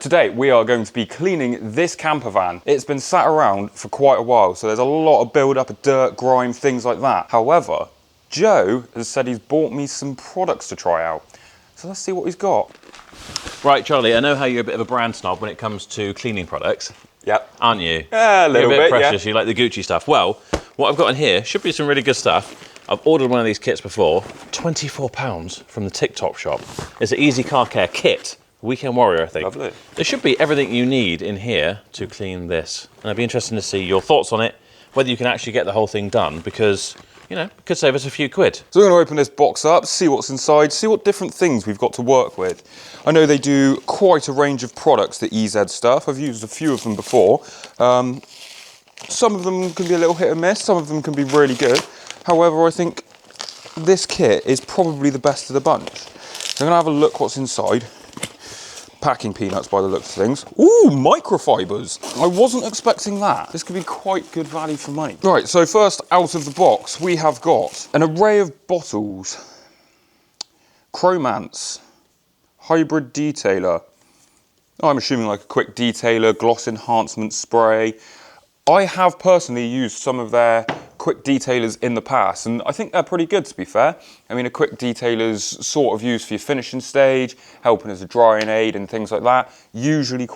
Today we are going to be cleaning this camper van. It's been sat around for quite a while, so there's a lot of build up of dirt, grime, things like that. However, Joe has said he's bought me some products to try out. So let's see what he's got. Right, Charlie, I know how you're a bit of a brand snob when it comes to cleaning products. Yep. Aren't you? Yeah, a little you're a bit bit, precious, yeah. You like the Gucci stuff. Well, what I've got in here should be some really good stuff. I've ordered one of these kits before, £24 from the TikTok shop. It's an easy car care kit. Weekend Warrior, I think. Lovely. There should be everything you need in here to clean this. And I'd be interested to see your thoughts on it, whether you can actually get the whole thing done, because, you know, it could save us a few quid. So we're going to open this box up, see what's inside, see what different things we've got to work with. I know they do quite a range of products, the EZ stuff. I've used a few of them before. Some of them can be a little hit and miss, some of them can be really good. However, I think this kit is probably the best of the bunch. So I'm going to have a look what's inside. Packing peanuts by the looks of things. Ooh, microfibers. I wasn't expecting that. This could be quite good value for money. Right, so first out of the box, we have got an array of bottles. Chromance. Hybrid detailer. I'm assuming like a quick detailer, gloss enhancement spray. I have personally used some of their quick detailers in the past, and I think they're pretty good, to be fair. I mean, a quick detailer's sort of used for your finishing stage, helping as a drying aid and things like that. Usually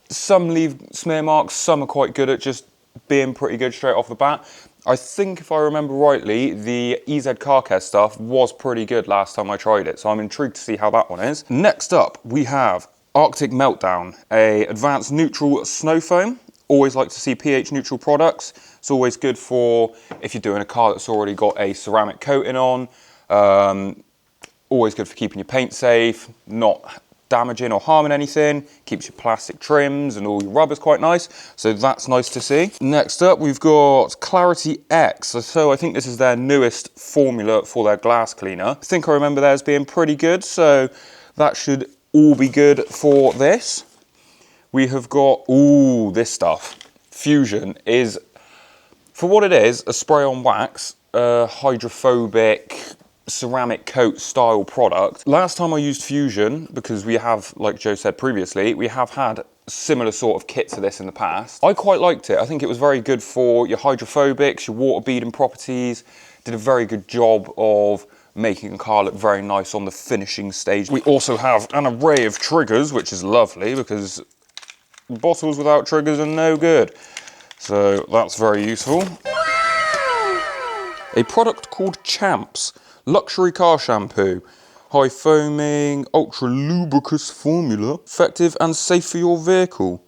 some leave smear marks, some are quite good at just being pretty good straight off the bat. I think if I remember rightly, the EZ Car Care stuff was pretty good last time I tried it, so I'm intrigued to see how that one is. Next up, we have Arctic Meltdown, a advanced neutral snow foam. Always like to see pH neutral products. It's always good for if you're doing a car that's already got a ceramic coating on. Always good for keeping your paint safe, not damaging or harming anything. Keeps your plastic trims and all your rubbers quite nice. So that's nice to see. Next up, we've got Clarity X. So I think this is their newest formula for their glass cleaner. I think I remember theirs being pretty good. So that should all be good for this. We have got, ooh, this stuff. Fusion is, for what it is, a spray on wax, hydrophobic ceramic coat style product. Last time I used Fusion, because we have, like Joe said previously, we have had similar sort of kit to this in the past. I quite liked it. I think it was very good for your hydrophobics, your water beading properties. Did a very good job of making a car look very nice on the finishing stage. We also have an array of triggers, which is lovely because bottles without triggers are no good. So that's very useful. A product called Champs Luxury Car Shampoo. High foaming, ultra lubricous formula. Effective and safe for your vehicle.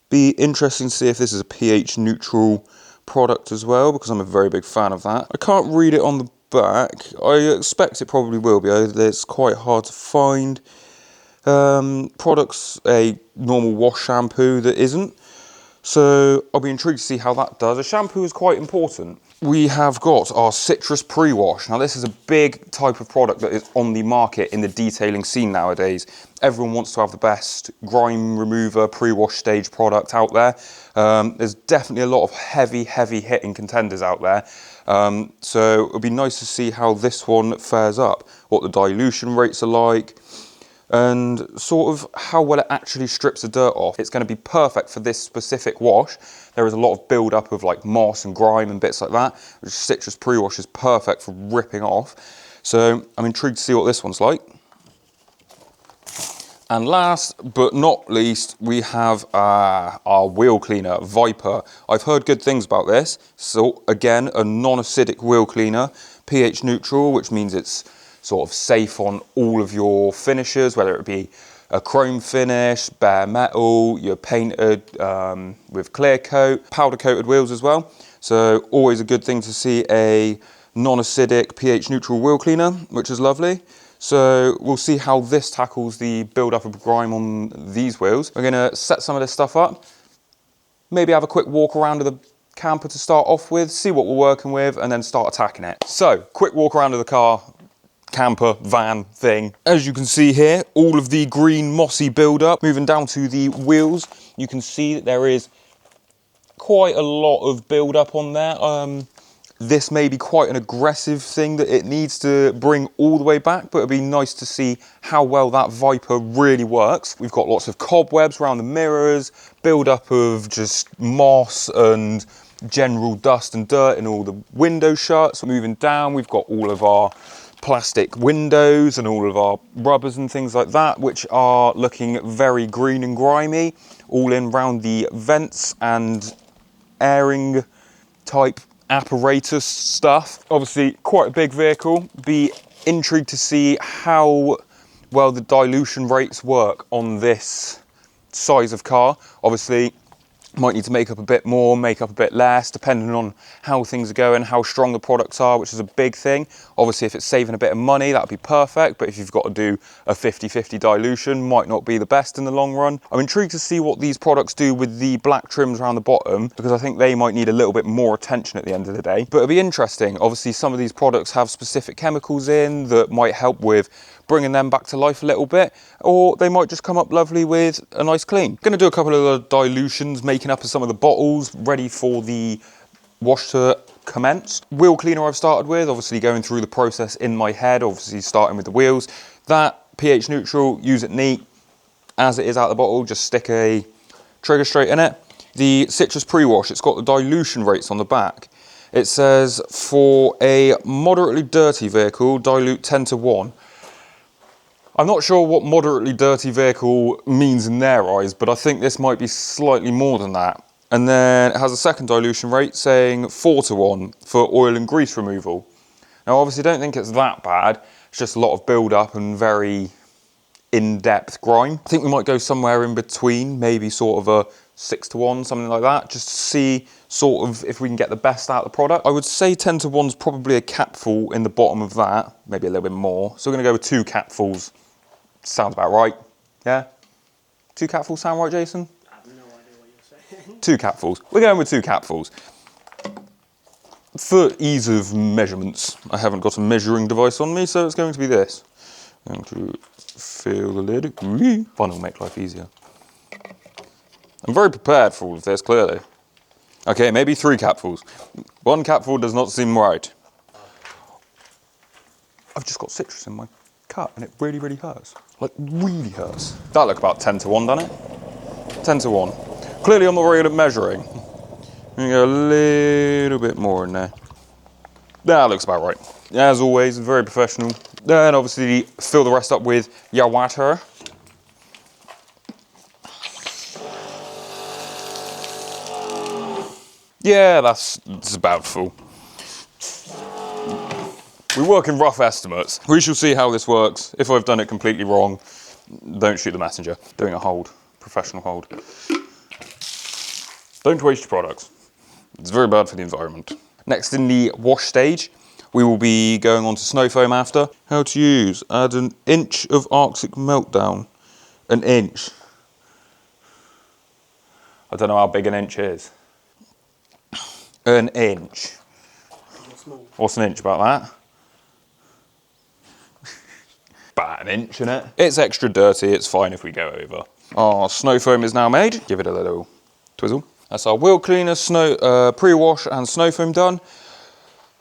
Be interesting to see if this is a pH neutral product as well, because I'm a very big fan of that. I can't read it on the back. I expect it probably will be. It's quite hard to find. Products, a normal wash shampoo that isn't. So I'll be intrigued to see how that does. A shampoo is quite important. We have got our citrus pre-wash. Now this is a big type of product that is on the market in the detailing scene nowadays. Everyone wants to have the best grime remover pre-wash stage product out there. There's definitely a lot of heavy hitting contenders out there. So it'll be nice to see how this one fares up, what the dilution rates are like, and sort of how well it actually strips the dirt off. It's going to be perfect for this specific wash. There is a lot of build up of like moss and grime and bits like that, which citrus pre-wash is perfect for ripping off. So I'm intrigued to see what this one's like. And last but not least, we have our wheel cleaner, Viper. I've heard good things about this. So again, a non-acidic wheel cleaner, pH neutral, which means it's sort of safe on all of your finishes, whether it be a chrome finish, bare metal, you're painted with clear coat, powder coated wheels as well. So always a good thing to see a non-acidic pH neutral wheel cleaner, which is lovely. So we'll see how this tackles the build up of grime on these wheels. We're gonna set some of this stuff up, maybe have a quick walk around of the camper to start off with, see what we're working with, and then start attacking it. So quick walk around of the car, camper, van thing. As you can see here, all of the green mossy build-up. Moving down to the wheels, you can see that there is quite a lot of build-up on there. this may be quite an aggressive thing that it needs to bring all the way back, but it'd be nice to see how well that Viper really works. We've got lots of cobwebs around the mirrors, build up of just moss and general dust and dirt in all the window shuts. Moving down, we've got all of our plastic windows and all of our rubbers and things like that, which are looking very green and grimy, all in around the vents and airing type apparatus stuff. Obviously quite a big vehicle. Be intrigued to see how well the dilution rates work on this size of car. Obviously might need to make up a bit more, make up a bit less, depending on how things are going, how strong the products are, which is a big thing. Obviously, if it's saving a bit of money, that'd be perfect. But if you've got to do a 50-50 dilution, might not be the best in the long run. I'm intrigued to see what these products do with the black trims around the bottom, because I think they might need a little bit more attention at the end of the day. But it'll be interesting. Obviously, some of these products have specific chemicals in that might help with bringing them back to life a little bit, or they might just come up lovely with a nice clean. Going to do a couple of the dilutions, making up of some of the bottles, ready for the wash to commence. Wheel cleaner I've started with, obviously going through the process in my head, obviously starting with the wheels. That, pH neutral, use it neat, as it is out of the bottle, just stick a trigger straight in it. The citrus pre-wash, it's got the dilution rates on the back. It says for a moderately dirty vehicle, dilute 10:1. I'm not sure what moderately dirty vehicle means in their eyes, but I think this might be slightly more than that. And then it has a second dilution rate saying 4:1 for oil and grease removal. Now, obviously, I don't think it's that bad. It's just a lot of build up and very in-depth grime. I think we might go somewhere in between, maybe sort of a 6:1, something like that, just to see sort of if we can get the best out of the product. I would say 10:1's probably a capful in the bottom of that, maybe a little bit more. So we're gonna go with 2 capfuls. Sounds about right, yeah? 2 capfuls sound right, Jason? I have no idea what you're saying. 2 capfuls. We're going with 2 capfuls. For ease of measurements, I haven't got a measuring device on me, so it's going to be this. I'm going to fill the lid. Fun will make life easier. I'm very prepared for all of this, clearly. Okay, maybe 3 capfuls. 1 capful does not seem right. I've just got citrus in my cut and it really, really hurts. Like, really hurts. That look about 10:1, doesn't it? 10:1. Clearly I'm not very good at measuring. I'm gonna go a little bit more in there. That looks about right. As always, very professional. Then obviously fill the rest up with your water. Yeah, that's about full. We work in rough estimates. We shall see how this works. If I've done it completely wrong, don't shoot the messenger. Doing a hold, professional hold. Don't waste your products. It's very bad for the environment. Next in the wash stage, we will be going on to snow foam after. How to use, add an inch of Arctic meltdown. An inch. I don't know how big an inch is. An inch. What's an inch about that? About an inch, innit? It's extra dirty, it's fine if we go over. Our snow foam is now made. Give it a little twizzle. That's our wheel cleaner, snow pre-wash and snow foam done.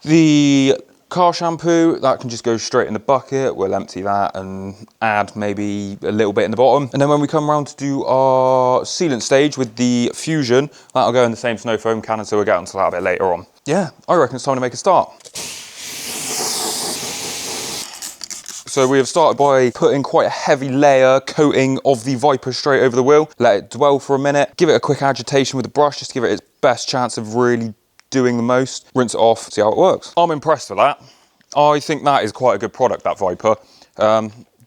The car shampoo, that can just go straight in the bucket. We'll empty that and add maybe a little bit in the bottom. And then when we come around to do our sealant stage with the Fusion, that'll go in the same snow foam can, and so we'll get onto that a bit later on. Yeah, I reckon it's time to make a start. So we have started by putting quite a heavy layer coating of the Viper straight over the wheel. Let it dwell for a minute. Give it a quick agitation with the brush, just to give it its best chance of really doing the most. Rinse it off, see how it works. I'm impressed with that. I think that is quite a good product, that Viper.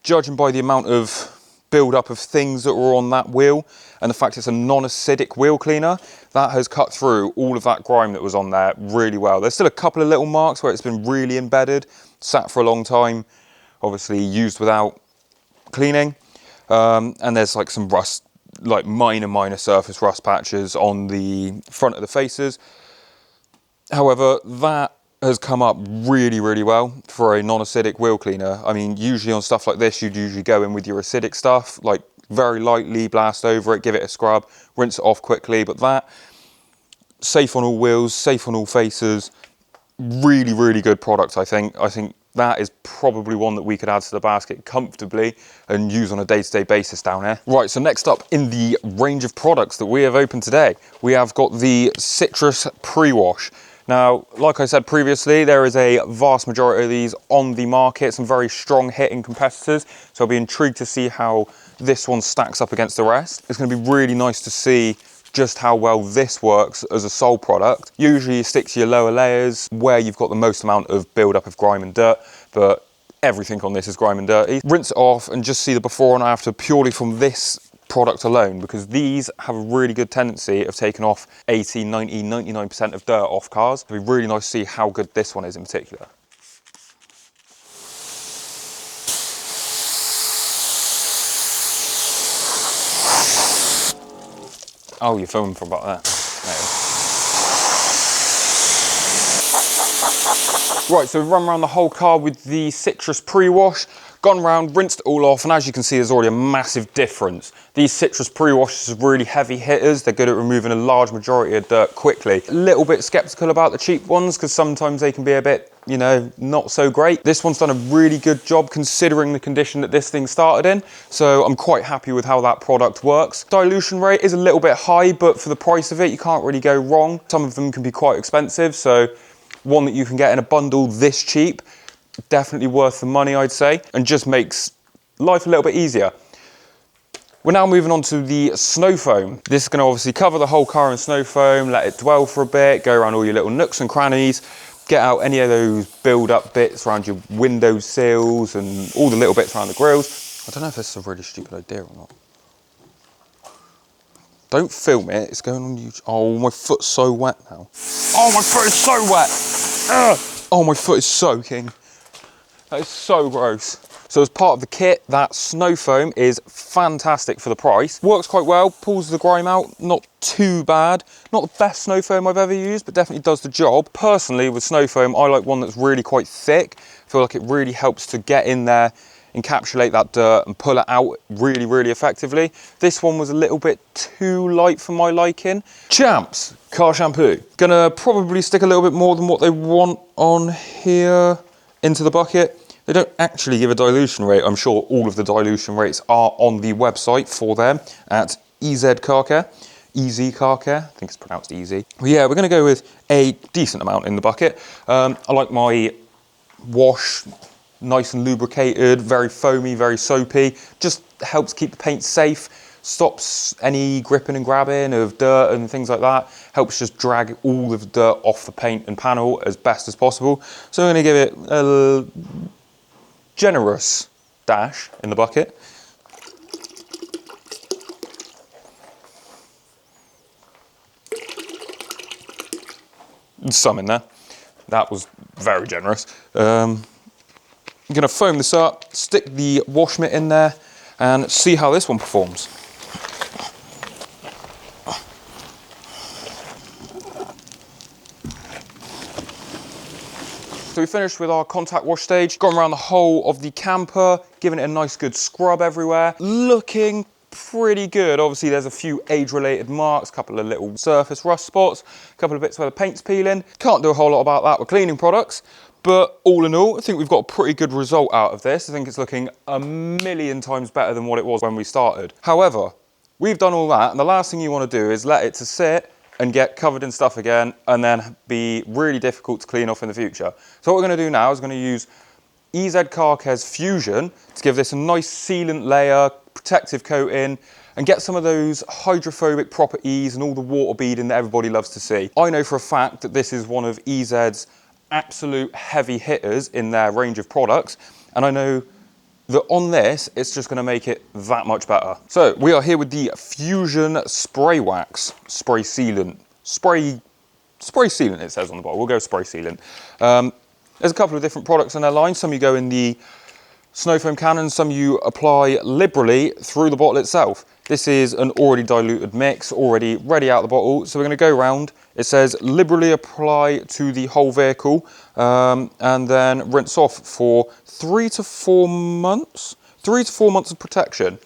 Judging by the amount of build-up of things that were on that wheel and the fact it's a non-acidic wheel cleaner, that has cut through all of that grime that was on there really well. There's still a couple of little marks where it's been really embedded, sat for a long time, obviously used without cleaning, and there's like some rust, like minor surface rust patches on the front of the faces. However, that has come up really, really well for a non-acidic wheel cleaner. I mean, usually on stuff like this, you'd usually go in with your acidic stuff, like very lightly blast over it, give it a scrub, rinse it off quickly, but that, safe on all wheels, safe on all faces, Really, really good product, I think. I think that is probably one that we could add to the basket comfortably and use on a day-to-day basis down here. Right, so next up in the range of products that we have opened today, we have got the citrus pre-wash. Now, like I said previously, there is a vast majority of these on the market, some very strong hitting competitors. So I'll be intrigued to see how this one stacks up against the rest. It's going to be really nice to see just how well this works as a sole product. Usually you stick to your lower layers where you've got the most amount of build-up of grime and dirt, but everything on this is grime and dirty. Rinse it off and just see the before and after purely from this product alone, because these have a really good tendency of taking off 80, 90, 99% of dirt off cars. It'll be really nice to see how good this one is in particular. Oh, you're filming from about there. Right, so we've run around the whole car with the citrus pre-wash, gone around, rinsed it all off, and as you can see, there's already a massive difference. These citrus pre-washes are really heavy hitters. They're good at removing a large majority of dirt quickly. A little bit skeptical about the cheap ones because sometimes they can be a bit, you know, not so great. This one's done a really good job considering the condition that this thing started in. So I'm quite happy with how that product works. Dilution rate is a little bit high, but for the price of it, you can't really go wrong. Some of them can be quite expensive. So one that you can get in a bundle this cheap, definitely worth the money, I'd say, and just makes life a little bit easier. We're now moving on to the snow foam. This is going to obviously cover the whole car in snow foam, let it dwell for a bit, go around all your little nooks and crannies, get out any of those build-up bits around your window sills and all the little bits around the grills. I don't know if this is a really stupid idea or not. Don't film it, it's going on YouTube. Oh, my foot's so wet now. Oh, my foot is so wet. Ugh. Oh, my foot is soaking. That is so gross. So as part of the kit, that snow foam is fantastic for the price. Works quite well, pulls the grime out, not too bad. Not the best snow foam I've ever used, but definitely does the job. Personally, with snow foam, I like one that's really quite thick. I feel like it really helps to get in there, encapsulate that dirt and pull it out really, really effectively. This one was a little bit too light for my liking. Champs car shampoo. Gonna probably stick a little bit more than what they want on here into the bucket. They don't actually give a dilution rate. I'm sure all of the dilution rates are on the website for them at EZ Car Care. EZ Car Care, I think it's pronounced easy. But yeah, we're gonna go with a decent amount in the bucket. I like my wash nice and lubricated, very foamy, very soapy. Just helps keep the paint safe, stops any gripping and grabbing of dirt and things like that. Helps just drag all of the dirt off the paint and panel as best as possible. So I'm gonna give it a generous dash in the bucket. Some in there. That was very generous. I'm gonna foam this up, stick the wash mitt in there and see how this one performs. So we finished with our contact wash stage, gone around the whole of the camper, giving it a nice good scrub everywhere. Looking pretty good. Obviously there's a few age-related marks, a couple of little surface rust spots, a couple of bits where the paint's peeling. Can't do a whole lot about that with cleaning products, but all in all, I think we've got a pretty good result out of this. I think it's looking a million times better than what it was when we started. However, we've done all that, and the last thing you want to do is let it to sit and get covered in stuff again and then be really difficult to clean off in the future. So what we're going to do now is going to use EZ Car Care's Fusion to give this a nice sealant layer, protective coating, and get some of those hydrophobic properties and all the water beading that everybody loves to see. I know for a fact that this is one of EZ's absolute heavy hitters in their range of products, and I know that on this, it's just gonna make it that much better. So we are here with the Fusion Spray Wax, Spray Sealant. Spray Sealant it says on the bottle, we'll go Spray Sealant. There's a couple of different products in their line. Some you go in the snow foam cannon, some you apply liberally through the bottle itself. This is an already diluted mix, already ready out of the bottle. So we're gonna go around, it says liberally apply to the whole vehicle and then rinse off for 3 to 4 months. 3 to 4 months of protection.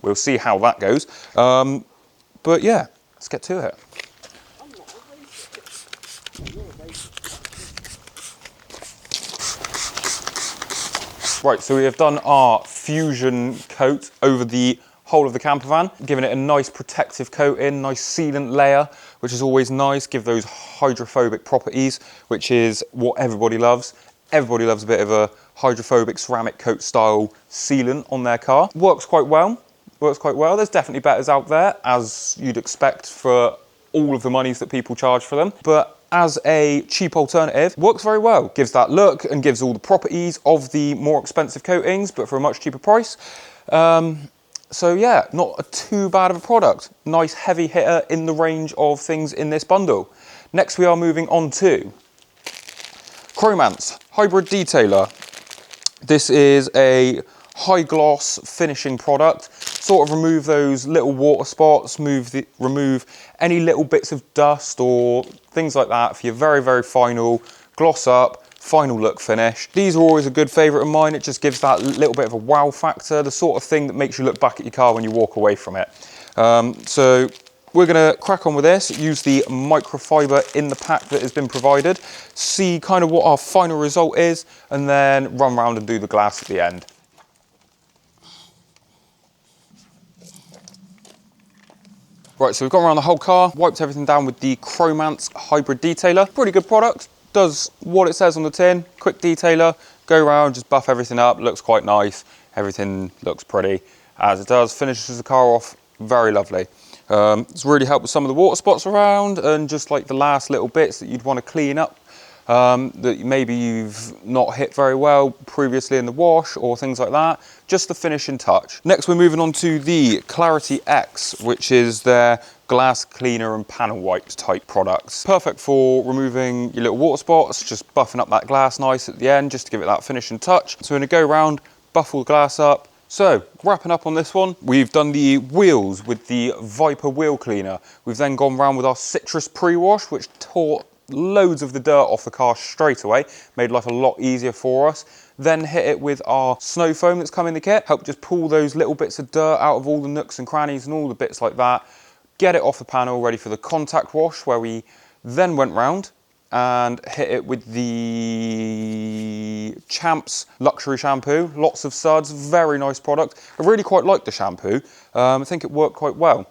We'll see how that goes. But yeah, let's get to it. Right, so we have done our Fusion coat over the whole of the camper van, giving it a nice protective coating, nice sealant layer, which is always nice, give those hydrophobic properties, which is what everybody loves. Everybody loves a bit of a hydrophobic ceramic coat style sealant on their car. Works quite well. There's definitely betters out there, as you'd expect for all of the monies that people charge for them. But as a cheap alternative, works very well. Gives that look and gives all the properties of the more expensive coatings, but for a much cheaper price. So yeah, not too bad of a product. Nice heavy hitter in the range of things in this bundle. Next we are moving on to Chromance Hybrid Detailer. This is a high gloss finishing product. Sort of remove those little water spots, remove any little bits of dust or things like that for your very, very final gloss up, final look finish. These are always a good favourite of mine. It just gives that little bit of a wow factor, the sort of thing that makes you look back at your car when you walk away from it. So we're going to crack on with this, use the microfiber in the pack that has been provided, see kind of what our final result is, and then run around and do the glass at the end. Right, so we've gone around the whole car, wiped everything down with the Chromance Hybrid Detailer. Pretty good product, does what it says on the tin, quick detailer, go around, just buff everything up, looks quite nice, everything looks pretty as it does, finishes the car off very lovely. It's really helped with some of the water spots around and just like the last little bits that you'd want to clean up that maybe you've not hit very well previously in the wash or things like that. Just the finishing touch. Next we're moving on to the Clarity X, which is their glass cleaner and panel wipes type products. Perfect for removing your little water spots, just buffing up that glass nice at the end, just to give it that finishing touch. So we're going to go around, buff all the glass up. So, wrapping up on this one, we've done the wheels with the Viper wheel cleaner. We've then gone round with our citrus pre-wash, which tore loads of the dirt off the car straight away, made life a lot easier for us. Then hit it with our snow foam that's come in the kit, helped just pull those little bits of dirt out of all the nooks and crannies and all the bits like that, get it off the panel ready for the contact wash, where we then went round and hit it with the Champs luxury shampoo. Lots of suds, very nice product. I really quite like the shampoo. I think it worked quite well.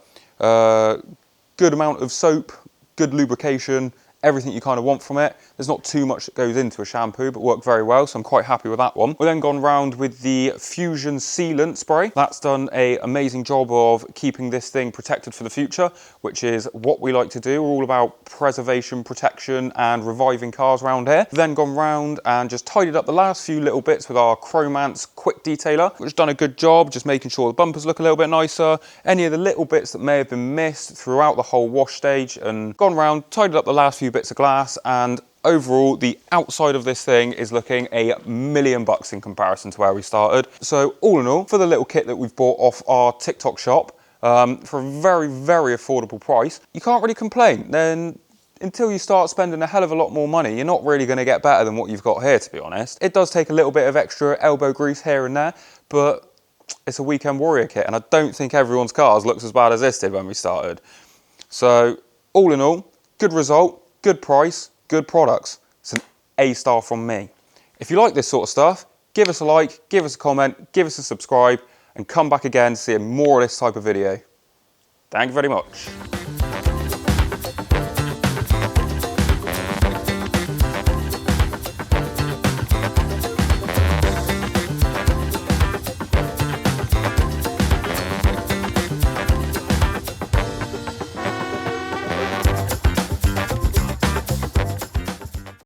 Good amount of soap, good lubrication, everything you kind of want from it. There's not too much that goes into a shampoo, but worked very well, so I'm quite happy with that one. We've then gone round with the Fusion sealant spray. That's done an amazing job of keeping this thing protected for the future, which is what we like to do. We're all about preservation, protection, and reviving cars around here. Then gone round and just tidied up the last few little bits with our Chromance quick detailer, which has done a good job, just making sure the bumpers look a little bit nicer, any of the little bits that may have been missed throughout the whole wash stage, and gone round, tidied up the last few bits of glass, and overall the outside of this thing is looking $1,000,000 in comparison to where we started. So all in all, for the little kit that we've bought off our TikTok shop, for a very, very affordable price, you can't really complain. Then until you start spending a hell of a lot more money, you're not really going to get better than what you've got here, to be honest. It does take a little bit of extra elbow grease here and there, but it's a weekend warrior kit, and I don't think everyone's cars looks as bad as this did when we started. So all in all, good result, good price, good products. It's an A star from me. If you like this sort of stuff, give us a like, give us a comment, give us a subscribe, and come back again to see more of this type of video. Thank you very much.